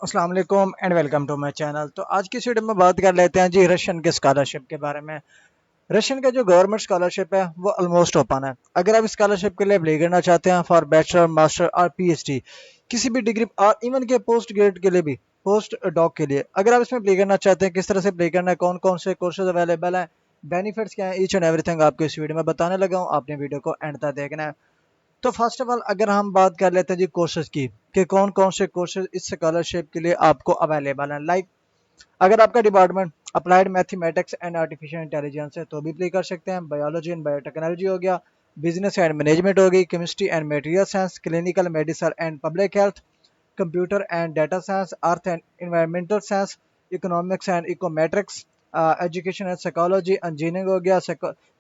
अस्सलाम वालेकुम and welcome to my channel. तो आज की इस वीडियो में बात कर लेते हैं जी रशियन के स्कॉलरशिप के बारे में। रशियन का जो गवर्नमेंट स्कॉलरशिप है वो ऑलमोस्ट ओपन है। अगर आप स्कॉलरशिप के लिए अप्लाई करना चाहते हैं फॉर बैचलर मास्टर और पीएचडी किसी भी डिग्री और इवन के पोस्ट ग्रेड के लिए भी, पोस्ट डॉक के लिए अगर आप इसमें अप्लाई करना चाहते हैं, किस तरह से अप्लाई करना है, कौन कौन से कोर्सेज अवेलेबल हैं, बेनिफिट्स क्या है, ईच एंड एवरीथिंग आपको इस वीडियो में बताने लगा हूँ। आपने वीडियो को एंड तक देखना है। तो फर्स्ट ऑफ ऑल अगर हम बात कर लेते हैं जी कोर्सेज की कि कौन कौन से कोर्सेज इस स्कॉलरशिप के लिए आपको अवेलेबल हैं। लाइक अगर आपका department applied mathematics and artificial intelligence है तो भी अप्लाई कर सकते हैं। बायोलॉजी एंड बायोटेक्नोलॉजी हो गया, बिजनेस एंड मैनेजमेंट हो गई, chemistry and material science, clinical medicine and public health, computer and data science, earth and environmental science, economics and econometrics, education and psychology, engineering हो गया,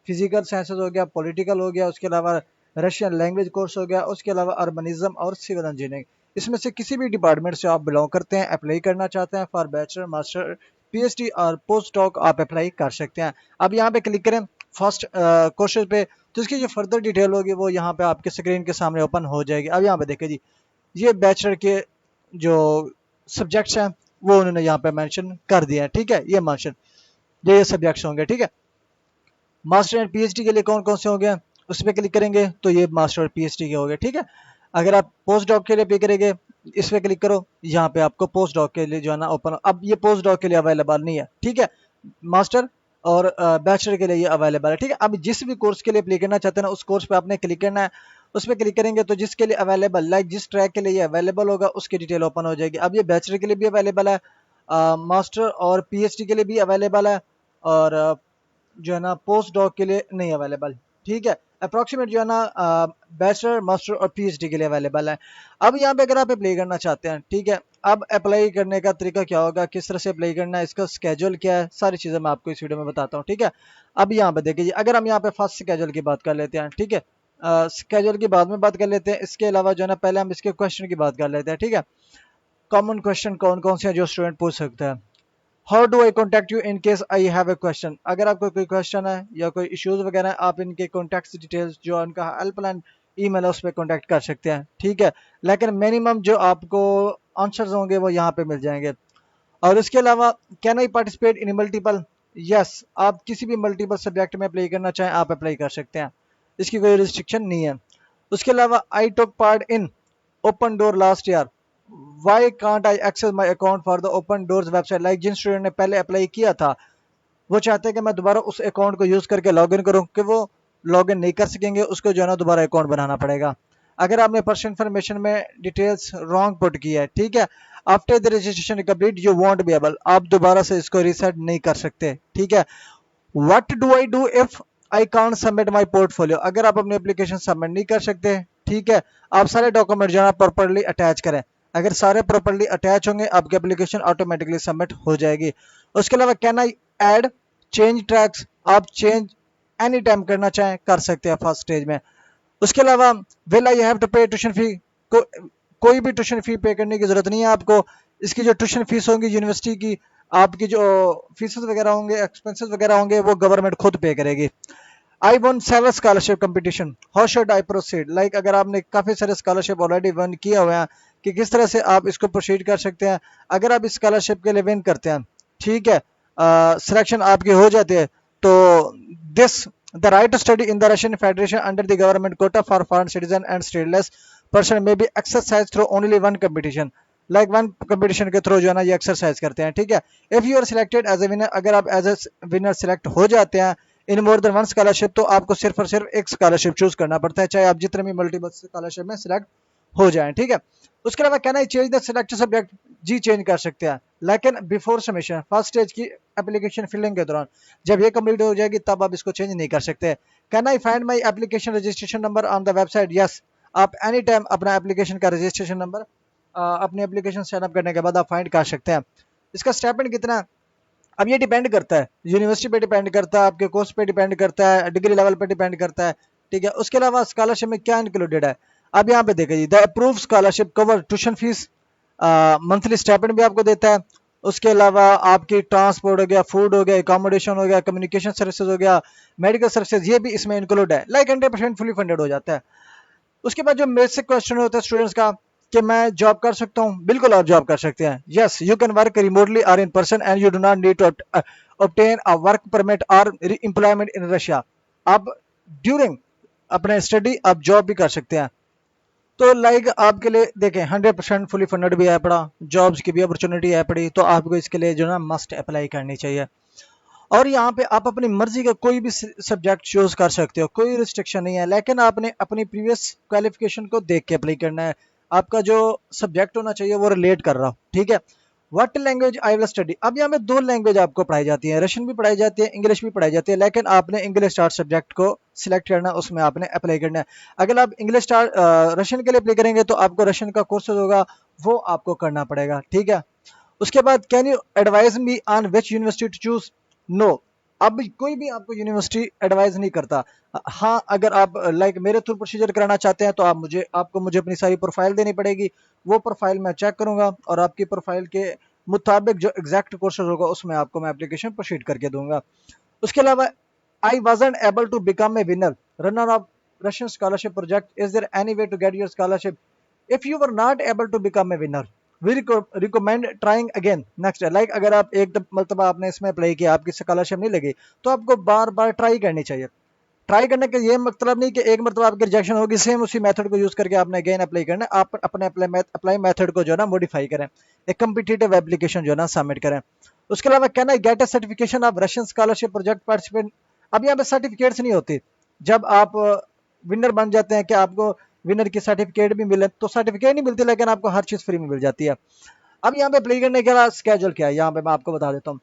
physical sciences हो गया, political हो गया, उसके अलावा रशियन लैंग्वेज कोर्स हो गया, उसके अलावा अर्बनिज्म और सिविल इंजीनियरिंग। इसमें से किसी भी डिपार्टमेंट से आप बिलोंग करते हैं, अप्लाई करना चाहते हैं फॉर बैचलर मास्टर पीएचडी और पोस्ट डॉक, आप अप्लाई कर सकते हैं। अब यहाँ पे क्लिक करें फर्स्ट क्वेश्चन पे, तो इसकी जो फर्दर डिटेल होगी वो यहाँ पे आपके स्क्रीन के सामने ओपन हो जाएगी। अब यहाँ पे देखें जी, ये बैचलर के जो सब्जेक्ट्स हैं वो उन्होंने यहाँ पे मेंशन कर दिया है। ठीक है, ये मेंशन ये सब्जेक्ट्स होंगे। ठीक है, मास्टर एंड पीएचडी के लिए कौन कौन से होंगे उस पर क्लिक करेंगे तो ये मास्टर और पीएचडी के हो गए। ठीक है, अगर आप पोस्ट डॉक के लिए पे करेंगे इस पे क्लिक करो, यहाँ पे आपको पोस्ट डॉक के लिए जो है ना ओपन, अब ये पोस्ट डॉक के लिए अवेलेबल नहीं है। ठीक है, मास्टर और बैचलर के लिए ये अवेलेबल है। ठीक है, अब जिस भी कोर्स के लिए अप्लाई करना चाहते हैं ना उस कोर्स पे आपने क्लिक करना है। उस पर क्लिक करेंगे तो जिसके लिए अवेलेबल, लाइक जिस ट्रैक के लिए ये अवेलेबल होगा उसकी डिटेल ओपन हो जाएगी। अब ये बैचलर के लिए भी अवेलेबल है, मास्टर और पीएचडी के लिए भी अवेलेबल है, और जो है ना पोस्ट डॉक के लिए नहीं अवेलेबल। ठीक है, अप्रोक्सीमेट जो है ना बैचलर मास्टर और पीएचडी के लिए अवेलेबल है। अब यहाँ पे अगर आप अप्लाई करना चाहते हैं, ठीक है, अब अप्लाई करने का तरीका क्या होगा, किस तरह से अप्लाई करना है, इसका स्केड्यूल क्या है, सारी चीज़ें मैं आपको इस वीडियो में बताता हूँ। ठीक है, अब यहाँ पे देखिए, अगर हम यहाँ पे फर्स्ट स्केड्यूल की बात कर लेते हैं। ठीक है, स्केड्यूल की बाद में बात कर लेते हैं, इसके अलावा जो है ना पहले हम इसके क्वेश्चन की बात कर लेते हैं। ठीक है, कॉमन क्वेश्चन कौन कौन से हैं जो स्टूडेंट पूछ सकता है। How do eye contact you in case I have a question, अगर आपको कोई क्वेश्चन है या कोई इश्यूज वगैरह है, आप इनके कॉन्टैक्ट डिटेल्स जो उनका हेल्पलाइन ईमेल है उस पर कॉन्टैक्ट कर सकते हैं। ठीक है, लेकिन मिनिमम जो आपको आंसर्स होंगे वो यहाँ पे मिल जाएंगे। और उसके अलावा can I participate in multiple, yes, आप किसी भी मल्टीपल सब्जेक्ट में अप्लाई करना चाहें आप अप्लाई कर सकते हैं, इसकी कोई रिस्ट्रिक्शन नहीं है। उसके अलावा I took part in open door last year, why can't I access my account for the open doors website, like जिन स्टूडेंट ने पहले अप्लाई किया था वो चाहते हैं कि मैं दोबारा उस अकाउंट को यूज करके लॉग इन करूँ, कि वो लॉग इन नहीं कर सकेंगे, उसको जो है ना दोबारा अकाउंट बनाना पड़ेगा। अगर आपने पर्सनल इन्फॉर्मेशन में डिटेल्स रॉन्ग पुट की है, ठीक है, after the registration complete you want be able, आप दोबारा से इसको रीसेट नहीं कर सकते। ठीक है, what do I do if I can't submit my portfolio, अगर आप अपनी एप्लीकेशन सबमिट नहीं कर सकते, ठीक है, आप सारे डॉक्यूमेंट जो है प्रॉपर्ली अटैच करें। अगर सारे प्रॉपर्ली अटैच होंगे आपकी एप्लीकेशन ऑटोमेटिकली सबमिट हो जाएगी। उसके अलावा can I add change tracks, आप चेंज एनी टाइम करना चाहें कर सकते हैं फर्स्ट स्टेज में। उसके अलावा विल आई हैव टू पे ट्यूशन फी, को, कोई भी ट्यूशन फी पे करने की जरूरत नहीं है आपको। इसकी जो ट्यूशन फीस होगी यूनिवर्सिटी की, आपकी जो फीस वगैरह होंगे, एक्सपेंसेस वगैरह होंगे, वो गवर्नमेंट खुद पे करेगी। I one seven scholarship competition, how should I proceed, like अगर आपने काफ़ी सारे स्कॉलरशिप ऑलरेडी वन किए हुए हैं कि किस तरह से आप इसको प्रोसीड कर सकते हैं। अगर आप इस स्कॉलरशिप के लिए विन करते हैं, ठीक है, सिलेक्शन आपकी हो जाती है, तो this the right to study in the Russian federation under the government quota for foreign citizen and stateless person may be exercise through only one competition, like one competition के थ्रू जो है ना ये एक्सरसाइज करते हैं। ठीक है, if you are selected as a winner, अगर आप एज ए विनर सिलेक्ट हो जाते हैं in more than one scholarship, तो आपको सिर्फ और सिर्फ एक स्कॉलरशिप चूज करना पड़ता है, चाहे आप जितने भी मल्टीपल स्कॉलरशिप में सिलेक्ट हो जाएं। ठीक है, उसके अलावा can I change the selected subject, जी चेंज कर सकते हैं, लेकिन बिफोर सबमिशन, फर्स्ट स्टेज की एप्लीकेशन फिलिंग के दौरान, जब ये कंप्लीट हो जाएगी तब आप इसको चेंज नहीं कर सकते। Can I find my application registration number on the website, yes, आप एनी टाइम अपना एप्लीकेशन का रजिस्ट्रेशन नंबर अपनी एप्लीकेशन सेटअप करने के बाद आप फाइंड कर सकते हैं। इसका स्टेपमेंट कितना है, अब ये डिपेंड करता है यूनिवर्सिटी पे, डिपेंड करता है आपके कोर्स पे, डिपेंड करता है डिग्री लेवल पे, डिपेंड करता है। ठीक है, उसके अलावा स्कॉलरशिप में क्या इंक्लूडेड है, अब यहाँ पे देखिए, the approve scholarship cover tuition fees, monthly stipend भी आपको देता है। उसके अलावा आपकी ट्रांसपोर्ट हो गया, फूड हो गया, एकोमोडेशन हो गया, कम्युनिकेशन सर्विसेज हो गया, मेडिकल सर्विसेज, ये भी इसमें इंक्लूड है, लाइक 100% फुली फंडेड हो जाता है। उसके बाद जो बेसिक क्वेश्चन होता है स्टूडेंट्स का, कि मैं जॉब कर सकता हूँ, बिल्कुल आप जॉब कर सकते हैं। Yes, you can work remotely और in person and you do not need to obtain a work permit और employment in Russia। आप ड्यूरिंग अपने स्टडी आप जॉब भी कर सकते हैं। तो लाइक आपके लिए देखें 100% फुली फंडेड भी है पड़ा, जॉब्स की भी अपॉर्चुनिटी है पड़ी, तो आपको इसके लिए जो ना मस्ट अप्लाई करनी चाहिए। और यहाँ पे आप अपनी मर्जी का कोई भी सब्जेक्ट चूज कर सकते हो, कोई रिस्ट्रिक्शन नहीं है, लेकिन आपने अपनी प्रीवियस क्वालिफिकेशन को देख के अप्लाई करना है। आपका जो सब्जेक्ट होना चाहिए वो रिलेट कर रहा हो, ठीक है। What language I will study, अब यहाँ पे दो लैंग्वेज आपको पढ़ाई जाती है, रशियन भी पढ़ाई जाती है, इंग्लिश भी पढ़ाई जाती है, लेकिन आपने इंग्लिश स्टार्ट सब्जेक्ट को सिलेक्ट करना है, उसमें आपने अप्लाई करना है। अगर आप इंग्लिश स्टार्ट रशियन के लिए अप्लाई करेंगे तो आपको रशियन का कोर्स होगा, वो आपको करना पड़ेगा, ठीक है। उसके बाद can you advise me on which university to choose, no. अब कोई भी आपको यूनिवर्सिटी एडवाइज नहीं करता। हाँ, अगर आप लाइक मेरे थ्रू प्रोसीजर कराना चाहते हैं तो आपको मुझे अपनी सारी प्रोफाइल देनी पड़ेगी, वो प्रोफाइल मैं चेक करूंगा और आपकी प्रोफाइल के मुताबिक जो एग्जैक्ट कोर्सेज होगा उसमें आपको मैं एप्लीकेशन प्रोसीड करके दूंगा। उसके अलावा I wasn't able to become a winner runner of Russian scholarship project, is there any way to get your scholarship, if you were not able to become a winner we recommend trying again next day. Like अगर आप एक मतलब आपने इसमें apply किया, आपकी scholarship नहीं लगी, तो आपको बार बार ट्राई करनी चाहिए। ट्राई करने का ये मतलब नहीं कि एक मतलब आपकी रिजेक्शन होगी, सेम उसी मेथड को यूज करके आपने अगेन अप्लाई करना है। आप अपने अप्लाई मेथड को जो है ना मॉडिफाई करें, एक कम्पिटिटिव एप्लीकेशन जो है ना सबमिट करें। उसके अलावा can I get a certification of Russian scholarship project participant, अब यहाँ पे सर्टिफिकेट्स नहीं होती। जब आप विनर बन जाते हैं कि आपको विनर की सर्टिफिकेट भी मिले, तो सर्टिफिकेट नहीं मिलती लेकिन आपको हर चीज फ्री में मिल जाती है। अब यहाँ पे अप्लाई करने के बाद स्केड्यूल क्या है, यहाँ पे मैं आपको बता देता हूँ।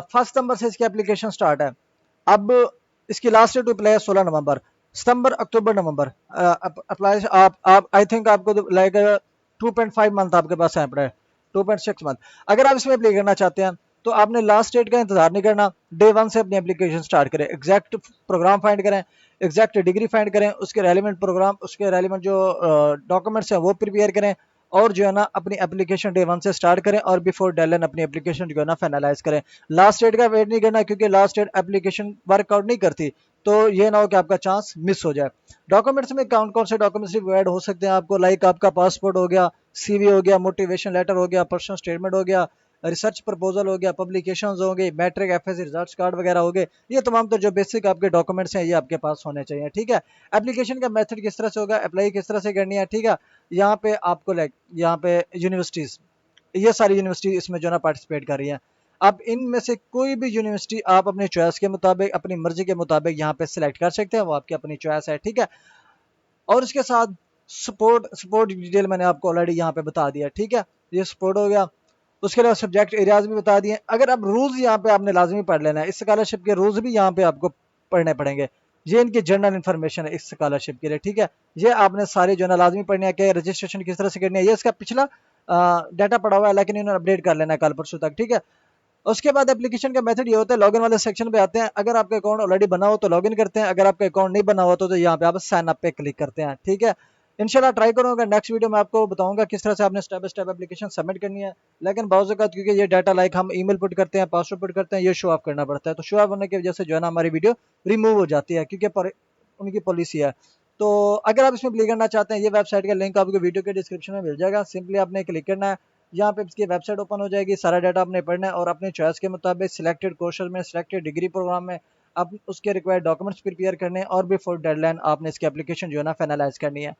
1 सितंबर से इसकी एप्लीकेशन स्टार्ट है। अब इसकी लास्ट डेट अप्लाई है 16 नवंबर, सितंबर अक्टूबर नवंबर अप्लाई। आप आई थिंक आपको लाइक 2.5 मंथ आपके पास है पड़ा है, 2.6 मंथ। अगर आप इसमें अप्लाई करना चाहते हैं तो आपने लास्ट डेट का इंतजार नहीं करना, डे 1 से अपनी एप्लीकेशन स्टार्ट करें, एग्जैक्ट प्रोग्राम फाइंड करें, एग्जैक्ट डिग्री फाइंड करें, उसके रेलिवेंट प्रोग्राम, उसके रेलिवेंट जो डॉक्यूमेंट्स हैं वो प्रिपेयर करें, और जो है ना अपनी एप्लीकेशन डे 1 से स्टार्ट करें और बिफोर डेडलाइन अपनी एप्लीकेशन जो है ना फाइनलाइज करें। लास्ट डेट का वेट नहीं करना, क्योंकि लास्ट डेट एप्लीकेशन वर्कआउट नहीं करती, तो ये ना हो कि आपका चांस मिस हो जाए। डॉक्यूमेंट्स में कौन कौन से डॉक्यूमेंट्स रिक्वायर्ड हो सकते हैं आपको, लाइक आपका पासपोर्ट हो गया, सीवी हो गया, मोटिवेशन लेटर हो गया, पर्सनल स्टेटमेंट हो गया, रिसर्च प्रपोजल हो गया, पब्लिकेशंस हो गई, मैट्रिक एफएससी रिजल्ट्स कार्ड वगैरह हो गए। ये तमाम तो जो बेसिक आपके डॉक्यूमेंट्स हैं ये आपके पास होने चाहिए, ठीक है। एप्लीकेशन का मेथड किस तरह से होगा, अप्लाई किस तरह से करनी है, ठीक है। यहाँ पे आपको लाइक यहाँ पे यूनिवर्सिटीज, ये सारी यूनिवर्सिटी इसमें जो है ना पार्टिसिपेट कर रही हैं। अब इनमें से कोई भी यूनिवर्सिटी आप अपने चॉइस के मुताबिक, अपनी मर्जी के मुताबिक यहाँ पे सिलेक्ट कर सकते हैं, वो आपकी अपनी चॉइस है, ठीक है। और इसके साथ सपोर्ट सपोर्ट डिटेल मैंने आपको ऑलरेडी यहाँ पे बता दिया, ठीक है। ये सपोर्ट हो गया। उसके अलावा सब्जेक्ट एरियाज भी बता दिए। अगर आप रूल्स यहाँ पे आपने लाजमी पढ़ लेना है, इस स्कॉलरशिप के रूल्स भी यहाँ पे आपको पढ़ने पड़ेंगे। ये इनकी जनरल इन्फॉर्मेशन है इस स्कॉलरशिप के लिए, ठीक है। ये आपने सारे जो है ना लाजमी पढ़ने हैं कि रजिस्ट्रेशन किस तरह से करनी है, ये इसका पिछला डाटा पड़ा हुआ है, लेकिन इन्होंने अपडेट कर लेना है कल परसों तक, ठीक है। उसके बाद एप्लीकेशन का मेथड ये होता है, लॉगिन वाले सेक्शन पे आते हैं। अगर आपका अकाउंट ऑलरेडी बना हो तो लॉगिन करते हैं, अगर आपका अकाउंट नहीं बना हुआ तो यहाँ पे आप साइन अप पे क्लिक करते हैं, ठीक है। इंशाल्लाह ट्राई करूंगा, नेक्स्ट वीडियो में आपको बताऊंगा किस तरह से आपने step by step application submit करनी है। लेकिन बहुत ज़्यादा क्योंकि ये डाटा लाइक हम ईमेल पुट करते हैं, पासवर्ड पुट करते हैं, ये शो ऑफ करना पड़ता है, तो शो ऑफ होने की वजह से जो है ना हमारी वीडियो रिमूव हो जाती है, क्योंकि उनकी पॉलिसी है। तो अगर आप इसमें क्लिक करना चाहते हैं, ये वेबसाइट का लिंक आपको वीडियो के डिस्क्रिप्शन में मिल जाएगा, सिंपली आपने क्लिक करना है। यहाँ पे इसकी वेबसाइट ओपन हो जाएगी, सारा डाटा आपने पढ़ना है और अपने चॉइस के मुताबिक सिलेक्टेड कोर्सेज में, सिलेक्टेड डिग्री प्रोग्राम में आप उसके रिक्वायर्ड डॉक्यूमेंट्स प्रिपेयर करने हैं, और बिफोर डेडलाइन आपने इसकी एप्लीकेशन जो है ना फाइनलाइज करनी है।